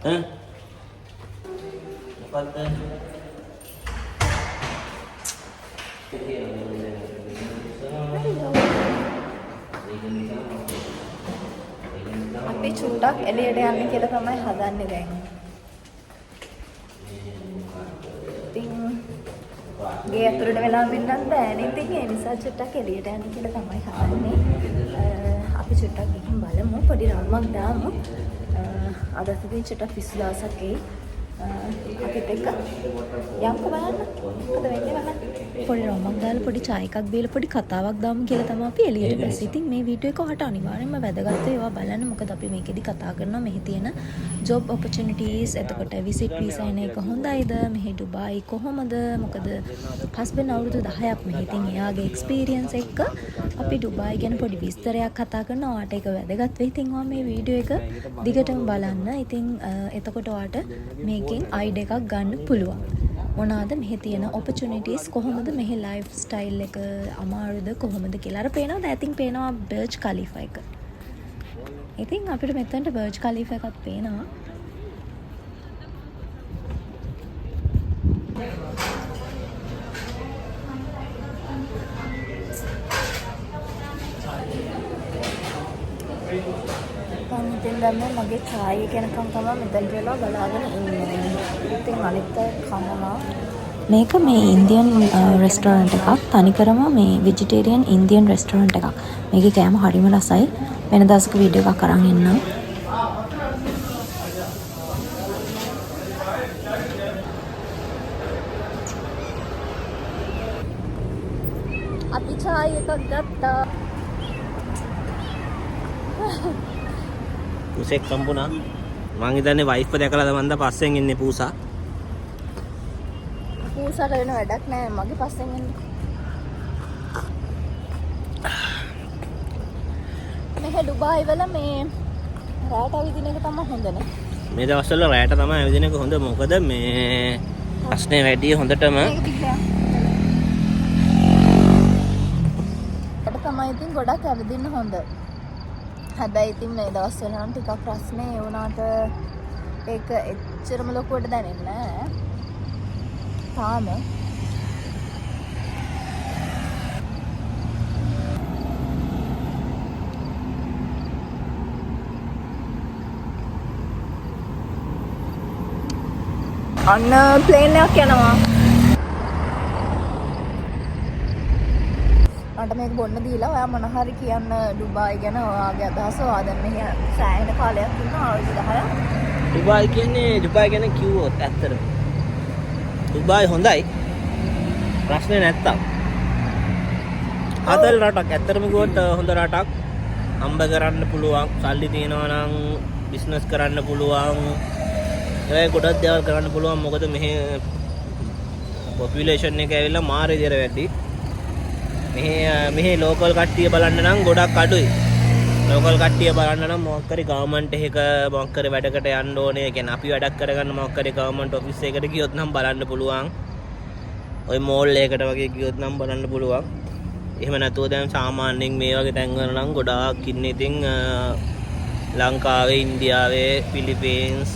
ඈ මොකද්ද අපි චුට්ටක් එළියට යන්න කියලා තමයි හදන්නේ දැන්. ඉතින් ගේ ඇතුළට වෙලා වෙන්නත් බෑනේ. ඉතින් ඒ නිසා චුට්ටක් එළියට යන්න කියලා තමයි හදන්නේ. අපි චුට්ටක් ගිහින් බලමු. පොඩි රම්මක් දාමු. අද ඉතින් චුට්ටක් 20000ක් එයි. අපිත් එක්ක යම්කෝ බලන්න. මොකද වෙන්නේ බලන්න. පොඩි රම්මක් දාලා පොඩි චාය එකක් බීලා පොඩි කතාවක් දාමු කියලා තමයි අපි එළියට බැස්සේ. ඉතින් මේ වීඩියෝ එක ඔයාලට අනිවාර්යෙන්ම වැදගත් ඒවා බලන්න. මොකද අපි මේකෙදි කතා කරනවා මෙහි තියෙන ජොබ් ඔපචුනිටිස්. එතකොට විසිට් වීසා එන එක හොඳයිද? මෙහි ඩුබායි කොහොමද? මොකද හස්බන්ඩ් අවුරුදු 10ක් මෙහි. ඉතින් එයාගේ එක්ස්පීරියන්ස් එක්ක අපි ඩුබායි ගැන පොඩි විස්තරයක් කතා කරනවා. ඔයාලට ඒක වැදගත් වෙයි. ඉතින් ඔයා මේ වීඩියෝ එක දිගටම බලන්න. ඉතින් එතකොට ඔයාලට මේකෙන් අයිඩ එකක් ගන්න පුළුවන්. මොනවාද මෙහි තියෙන ඔපචුනිටිස්, කොහොමද මෙහි ලයිෆ් ස්ටයිල් එක අමාරුද කොහොමද කියලා. අර පේනවද? I think පේනවා බර්ජ් ඛලීෆා එක. ඉතින් අපිට මෙතනට බර්ජ් ඛලීෆා එකක් පේනවා. ඉතින් දැන් මගේ චාය කෙනකම් තමයි මෙතන වෙලා බලාගෙන ඉන්නේ. ඉතින් අනිත් අය කනවා. මේක මේ ඉන්දියන් රෙස්ටෝරන්ට් එකක්. තනිකරම මේ වෙජිටේරියන් ඉන්දියන් රෙස්ටෝරන්ට් එකක්. මේකේ කෑම හරිම රසයි. වෙන දවසක වීඩියෝ එකක් අරන් එන්නම්. අපි චාය එකක් ගත්තා. පුසෙක් සම්පුණා මං හිතන්නේ වයිෆ් දැකලාද මන්ද පස්සෙන් ඉන්නේ පූසා. පූසාට වෙන වැඩක් නෑ මගේ පස්සෙන් ඉන්නේ. මෙහෙ ඩුබායි වල මේ රාට අවදින එක තමයි හොඳනේ. මේ දවස්වල රැයට තමයි ඇවිදින එක හොඳ. මොකද මේ ප්‍රශ්නේ වැඩි හොඳටම. ඒකට තමයි ඉතින් ගොඩක් ඇවිදින්න හොඳ. හැබැයි ඉතින් මේ දවස්වල නම් ටිකක් ප්‍රශ්නේ ඒ වුණාට ඒක එච්චරම ලොකුවට දැනෙන්නේ නෑ. තාම අන්න ප්ලේන් එකක් යනවා. මට මේක බොන්න දීලා ඔයා මොන හරි කියන්න ඩුබායි ගැන ඔයාගේ අදහස. ඔයා දැන් මෙහි සෑහෙන කාලයක් ඉන්නවා අවුරුදු 10ක්. ඩුබායි ගැන කිව්වොත් ඇත්තටම ඩුබායි හොඳයි. ප්‍රශ්නේ නැත්තම්. ආතල් රටක් ඇත්තටම ගියොත් හොඳ රටක්. අම්බ කරන්න පුළුවන්. සල්ලි තියනවා නම් බිස්නස් කරන්න පුළුවන්. ඒ ගොඩක් දේවල් කරන්න පුළුවන්. මොකද පොපියුලේෂන් එක ඇවිල්ලා මාරේ විදියට වැඩි. මෙහි ලෝකල් කට්ටිය බලන්න නම් ගොඩක් අඩුයි. ලෝකල් කට්ටිය බලන්න නම් මොකක් හරි ගවර්න්මන්ට් එකක මොකක් හරි වැඩකට යන්න ඕනේ. ඒ කියන්නේ අපි වැඩක් කරගන්න මොකක් හරි ගවර්න්මන්ට් ඔෆිස් එකකට ගියොත් නම් බලන්න පුළුවන්. ওই මෝල් එකකට වගේ ගියොත් නම් බලන්න පුළුවන්. එහෙම නැතුව දැන් සාමාන්‍යයෙන් මේ වගේ තැන්වල නම් ගොඩාක් ඉන්නේ. ඉතින් ලංකාවේ, ඉන්දියාවේ, පිලිපීන්ස්,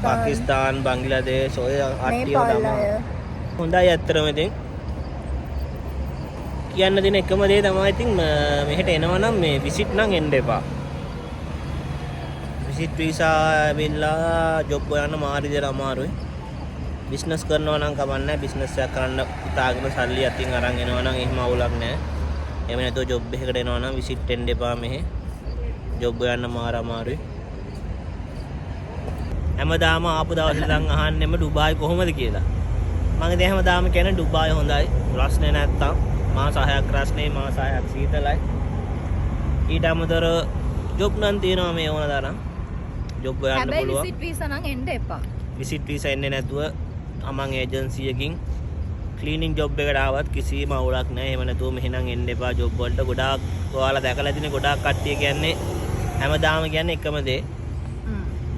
පාකිස්තාන්, බංග්ලාදේශ ඔය කට්ටිය තමයි. හොඳයි ඇත්තටම ඉතින්. කියන්න දෙන එකම දේ තමයි ඉතින් මෙහෙට එනවා නම් මේ විසිට් නම් එන්න එපා. විසිට් වීසා ඇවිල්ලා ජොබ් හොයන්න මාරි දෙයක් අමාරුයි. බිස්නස් කරනවා නම් කමන්නේ. බිස්නස් එකක් කරන්න උතාගෙන සල්ලි අතින් අරන් එනවා නම් එහෙම අවුලක් නැහැ. එහෙම නැතුව ජොබ් එකකට එනවා නම් විසිට් එන්න එපා මෙහෙ. ජොබ් හොයන්න මාර අමාරුයි. හැමදාම ආපු දවස් ඉඳන් අහන්නෙම ඩුබායි කොහොමද කියලා. මම ඉතින් හැමදාම කියන්නේ ඩුබායි හොඳයි. ප්‍රශ්නේ නැත්තම් මාස 6ක් රස්නේ මාස 6ක් සීතලයි. ඊට අමතරව ජොබ් නම් තියෙනවා මේ ඕන තරම්. ජොබ් හොයන්න පුළුවන්. හැබැයි විසිට් වීසා නම් එන්න එපා. විසිට් වීසා එන්නේ නැතුව අමං ඒජන්සි එකකින් ක්ලීනින් ජොබ් එකට ආවත් කිසිම අවුලක් නැහැ. එහෙම නැතුව මෙහෙනම් එන්න එපා ජොබ් වලට. ගොඩාක් ඔයාලා දැකලා තියෙන ගොඩාක් කට්ටිය කියන්නේ හැමදාම කියන්නේ එකම දේ.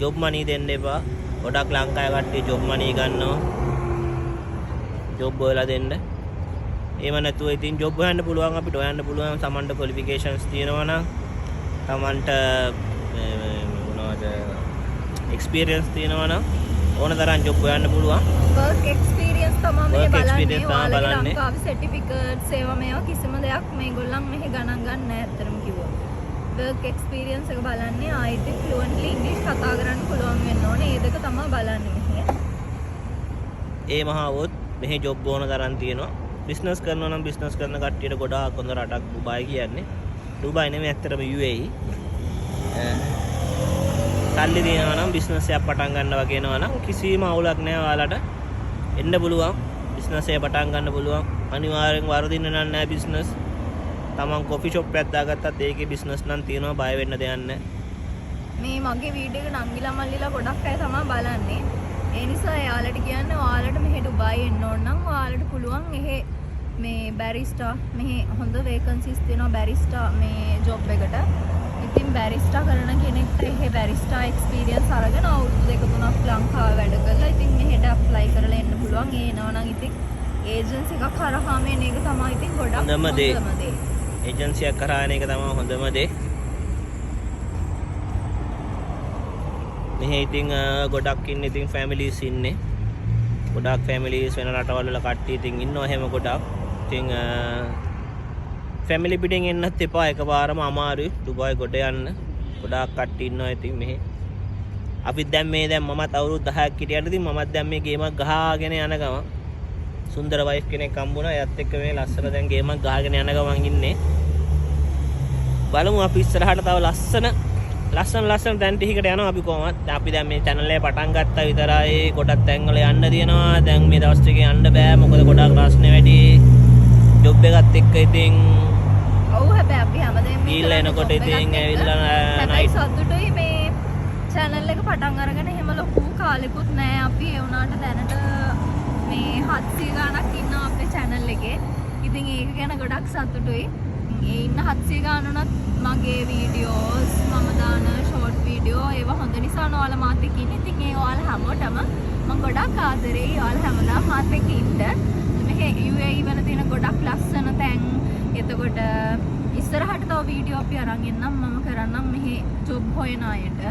ජොබ් මනි දෙන්න එපා. ගොඩක් ලංකාවේ කට්ටිය ජොබ් මනි ගන්නවා. ජොබ් හොයලා දෙන්න. එහෙම නැතුව ඉතින් ජොබ් හොයන්න පුළුවන් අපිට. හොයන්න පුළුවන් සමන්ට ක්වොලිෆිකේෂන්ස් තියෙනවා නම්. සමන්ට මොනවද එක්ස්පීරියන්ස් තියෙනවා නම් ඕන තරම් ජොබ් හොයන්න පුළුවන්. work experience තමයි මේ Work බලන්නේ. experience තමයි ඔයාලගේ බලන්නේ. ලංකාවේ certificates ඒවා මේවා කිසිම දෙයක් මේගොල්ලන් මෙහි ගණන් ගන්න නැහැ අතරම කිව්වා. work experience එක බලන්නේ ආයෙත් fluently English කතා කරන්න පුළුවන් වෙන්න ඕනේ. ඒ දෙක තමයි බලන්නේ මෙහි. ඒ මහවොත් මෙහි ජොබ් ඕන තරම් තියෙනවා. බිස්නස් කරනවා නම් බිස්නස් කරන කට්ටියට ගොඩාක් හොඳ රටක් ඩුබායි කියන්නේ. ඩුබායි නෙමෙයි ඇත්තටම UAE. සල්ලි තියෙනවා නම් බිස්නස් එකක් පටන් ගන්නවා කියනවා නම් කිසිම අවුලක් නැහැ ඔයාලට. එන්න පුළුවන්. බිස්නස් එක පටන් ගන්න පුළුවන්. අනිවාර්යෙන් වරදින්න නෑ බිස්නස්. තමන් කොෆි ෂොප් එකක් දාගත්තත් ඒකේ බිස්නස් නම් තියෙනවා බය වෙන්න දෙයක් නැහැ. මේ මගේ වීඩියෝ එක නංගිලා මල්ලිලා ගොඩක් අය තමයි බලන්නේ. ඒ නිසා එයාලට කියන්නේ ඔයාලට මෙහෙ ඩුබායි එන්න ඕන නම් ඔයාලට පුළුවන් එහෙ මේ බැරිස්ටා මෙහෙ හොඳ වේකන්සිස් තියෙනවා බැරිස්ටා මේ ජොබ් එකට. ඉතින් බැරිස්ටා කරන කෙනෙක්ට එහෙ බැරිස්ටා එක්ස්පීරියන්ස් අරගෙන අවුරුදු 2-3ක් ලංකාවේ වැඩ කරලා ඉතින් මෙහෙට ඇප්ලයි කරලා එන්න පුළුවන්. ඒ එනවනම් ඉතින් ඒජන්සි එකක් හරහාම එන එක තමයි ඉතින් ගොඩක් හොඳම දේ. හොඳම දේ. ඒජන්සියක් කරා එන එක තමයි හොඳම දේ. මෙහි ඉතින් ගොඩක් ඉන්නේ ඉතින් ෆැමිලිස් ඉන්නේ. ගොඩක් ෆැමිලිස් වෙන රටවල් වල කට්ටිය ඉතින් ඉන්නවා එහෙම ගොඩක්. ඉතින් ෆැමිලි පිටින් එන්නත් එපා එකපාරම අමාරුයි ඩුබායි ගොඩ යන්න. ගොඩාක් කට්ටිය ඉන්නවා ඉතින් මෙහි. අපිත් දැන් මමත් අවුරුදු 10ක් හිටියට ඉතින් මමත් දැන් මේ ගේමක් ගහගෙන යන ගමන් සුන්දර වයිෆ් කෙනෙක් හම්බුණා. එයත් එක්ක මේ ලස්සන දැන් ගේමක් ගහගෙන යන ගමන් ඉන්නේ. බලමු අපි ඉස්සරහට තව ලස්සන තැන් ටිකකට යනවා අපි කොහොමද. අපි දැන් මේ channel එක පටන් ගත්තා විතරයි. ගොඩක් තැන් වල යන්න තියෙනවා. දැන් මේ දවස් ටිකේ යන්න බෑ. මොකද ගොඩක් රස්නේ වැඩි. ජොබ් එකත් එක්ක ඉතින් ඔව් හැබැයි අපි හැමදේම ගිහිල්ලා එනකොට ඉතින් ඇවිල්ලා හැබැයි සතුටුයි මේ channel එක පටන් අරගෙන එහෙම ලොකු කාලෙකුත් නෑ. අපි ඒ වුණාට දැනට මේ 700 ගාණක් ඉන්නවා අපේ channel එකේ. ඉතින් ඒක ගැන ගොඩක් සතුටුයි. ඒ ඉන්න 700 ගාණ උනත් මගේ වීඩියෝස් මම දාන ෂෝට් වීඩියෝ ඒවා හොඳ නිසා ඔයාලා මාත් එක්ක ඉන්නේ. ඉතින් ඒ ඔයාලා හැමෝටම මම ගොඩක් ආදරෙයි. ඔයාලා හැමදාම මාත් එක්ක ඉන්න. මේ UAE වල තියෙන ගොඩක් ලස්සන තැන්. එතකොට ඉස්සරහට තව වීඩියෝ අපි අරන් එන්නම්. මම කරන්නම් මෙහි ජොබ් හොයන අයට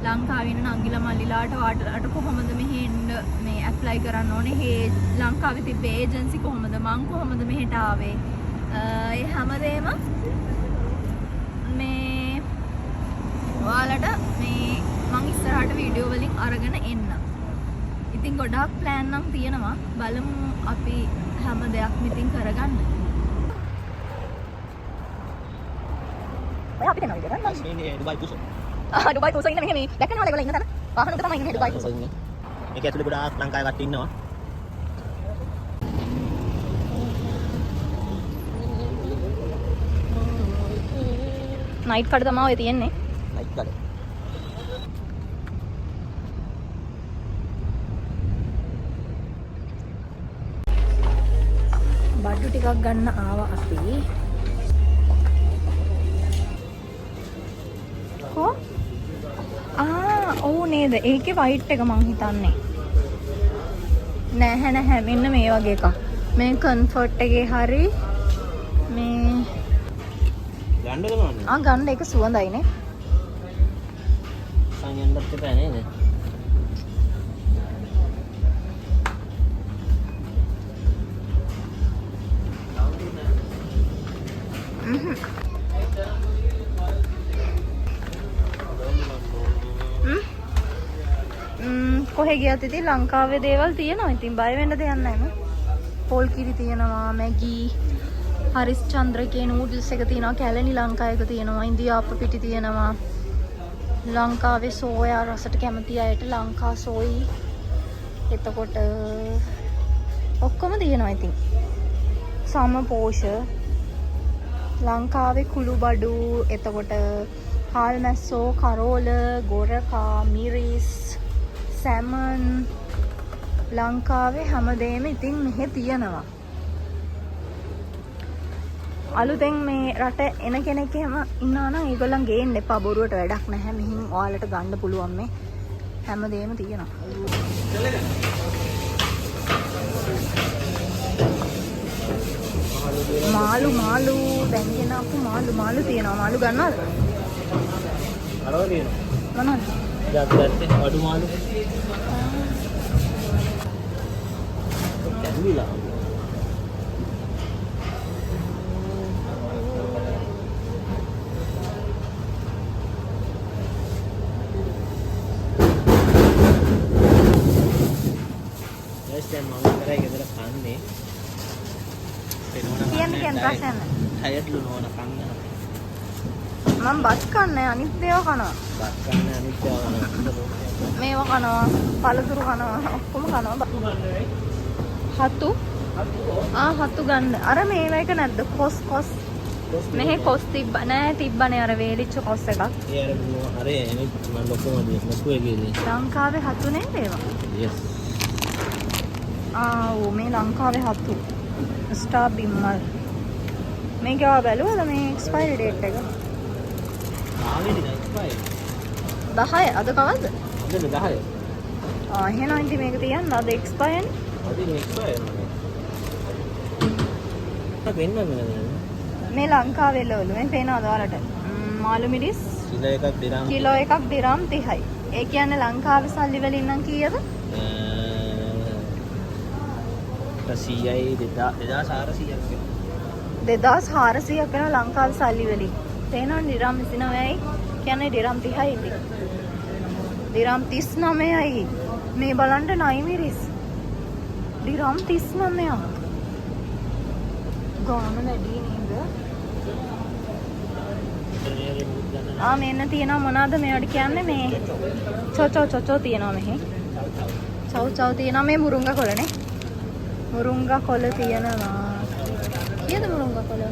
ලංකාවේ ඉන්න නංගිලා මල්ලිලාට ඔයාලට කොහොමද මෙහෙ එන්න මේ ඇප්ලයි කරන්න ඕනේ. මේ ලංකාවේ තිබ්බ ඒජන්සි කොහොමද මං කොහොමද මෙහෙට ආවේ. ඒ හැමදේම මේ ඔයාලට මේ මං ඉස්සරහට වීඩියෝ වලින් අරගෙන එන්න. ඉතින් ගොඩාක් ප්ලෑන් නම් තියෙනවා. බලමු අපි හැම දෙයක්ම ඉතින් කරගන්න. ඔය අපි දෙනවා විදියට නම් ඉන්නේ ඩුබායි කුසෝ. ඩුබායි තුස ඉන්න මෙහෙ මේ දැක්කන වල ඉන්න තැන. වාහන උඩ තමයි ඉන්නේ ඩුබායි තුස. මේක ඇතුලේ ගොඩාක් ලංකාවේ කට්ටිය ඉන්නවා. නයිට් කඩ තමයි ඔය තියෙන්නේ. නයිට් කඩ. බඩු ටිකක් ගන්න ආවා අපි. කො? ඔව් නේද? ඒකේ වයිට් එක මං හිතන්නේ. නැහැ මෙන්න මේ වගේ එකක්. මේ කම්ෆර්ට් එකේ හරි මේ ගන්නද මොනවද? ගන්න එක සුවඳයිනේ. සංයන්නත් එපා නේද? කොහෙ ගියත් ඉතින් ලංකාවේ දේවල් තියෙනවා. ඉතින් බය වෙන්න දෙයක් නැහැ නේ. පෝල් කිරි තියෙනවා, මැගී, හරිස් චන්ද්‍රකේ නූඩල්ස් එක තියෙනවා, කැලණි ලංකා එක තියෙනවා, ඉන්දියාප්ප පිටි තියෙනවා. ලංකාවේ සෝයා රසට කැමති අයට ලංකා සෝයි. එතකොට ඔක්කොම තියෙනවා ඉතින්. සමපෝෂ ලංකාවේ කුළුබඩු, එතකොට හාල් මැස්සෝ, කරෝල, ගොරකා, මිරිස්, සැමන් ලංකාවේ හැමදේම ඉතින් මෙහෙ තියෙනවා. අලුතෙන් මේ රට එන කෙනෙක් එහෙම ඉන්නවා නම් ඒගොල්ලන් ගේන්න එපා. බොරුවට වැඩක් නැහැ. මෙහින් ඔයාලට ගන්න පුළුවන් මේ හැමදේම තියෙනවා. මාළු දැන් ගෙන අපු මාළු තියෙනවා. මාළු ගන්නවද? අරව තියෙනවා. මොනවද? ගත්තත් අඩු මාළු කැඩුවිලා දැන් මම කරේ ගෙදර කන්නේ කියන්න ප්‍රශ්න හයට්ලු නෝන කන්න මම බත් කන්නේ අනිත් ඒවා කනවා බත් කන්නේ අනිත් ඒවා කනවා මේවා කනවා පළතුරු කනවා ඔක්කොම කනවා හතු හතු ගන්න අර මේව එක නැද්ද කොස් මෙහෙ කොස් තිබ්බ නෑ තිබ්බනේ අර වේලිච්ච කොස් එකක් ඒ අර හරි එනේ මම ලොකම ලොකු එකේ ලංකාවේ හතු නේද ඒවා yes මේ ලංකාවේ හතු ස්ටා බිම්මල් මේක බැලුවද මේ එක්ස්පයරි ඩේට් එක ආවෙදි එක්ස්පයරි 10 අද කවද්ද අද 10 එහෙනම් ඉතින් මේක තියන්න අද එක්ස්පයර් අද එක්ස්පයර් වෙන්නන්නේ මේ ලංකාවේ ලවලු මේ පේනවද ඔයාලට මාළු මිරිස් කිලෝ එකක් දිරාම් 30යි ඒ කියන්නේ ලංකාවේ සල්ලි වලින් නම් කීයද 2400ක් වෙන ලංකාවේ සල්ලි වලින් තේනවද දිරාම් 29යි කියන්නේ දිරාම් 30යි ඉතින් දිරාම් 39යි මේ බලන්න නයි මිරිස් දිරාම් 39ක් ගාන වැඩි නේද මෙන්න තියෙනවා මොනවාද මේවට කියන්නේ මේ චොචෝ තියෙනවා මෙහි චව් තියෙනවා මේ මුරුංගා කොළනේ මුරුංගා කොළ තියෙනවා කීයද මුරුංගා කොළ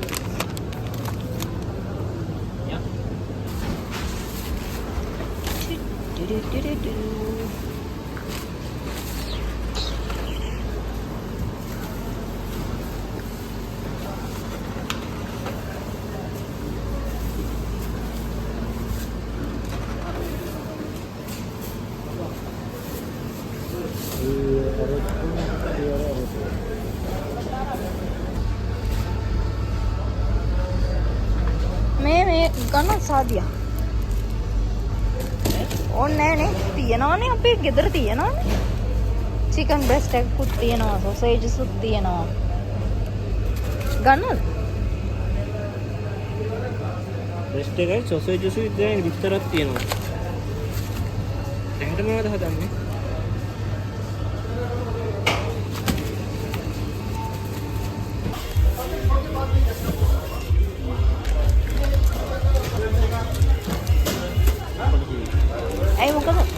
මේ ගන්න සාදියා ඕනේ නේ තියනවානේ අපේ ගෙදර තියනවානේ චිකන් බ්‍රෙස්ට් එකකුත් තියෙනවා සොසේජස් උත් තියෙනවා ගන්නවද බ්‍රෙස්ට් එකයි සොසේජස් උත් දැන් විතරක් තියෙනවා එහෙට මොනවද හදන්නේ ඇයි මොකද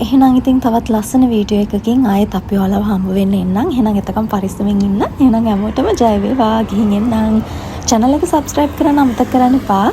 එහෙනම් ඉතින් තවත් ලස්සන වීඩියෝ එකකින් ආයෙත් අපි ඔයාලව හම්බ වෙන්න එන්නම්. එහෙනම් එතකම් පරිස්සමෙන් ඉන්න. එහෙනම් හැමෝටම ජය වේවා. ගිහින් එන්නම්. channel එක subscribe කරන්න අමතක කරන්න එපා.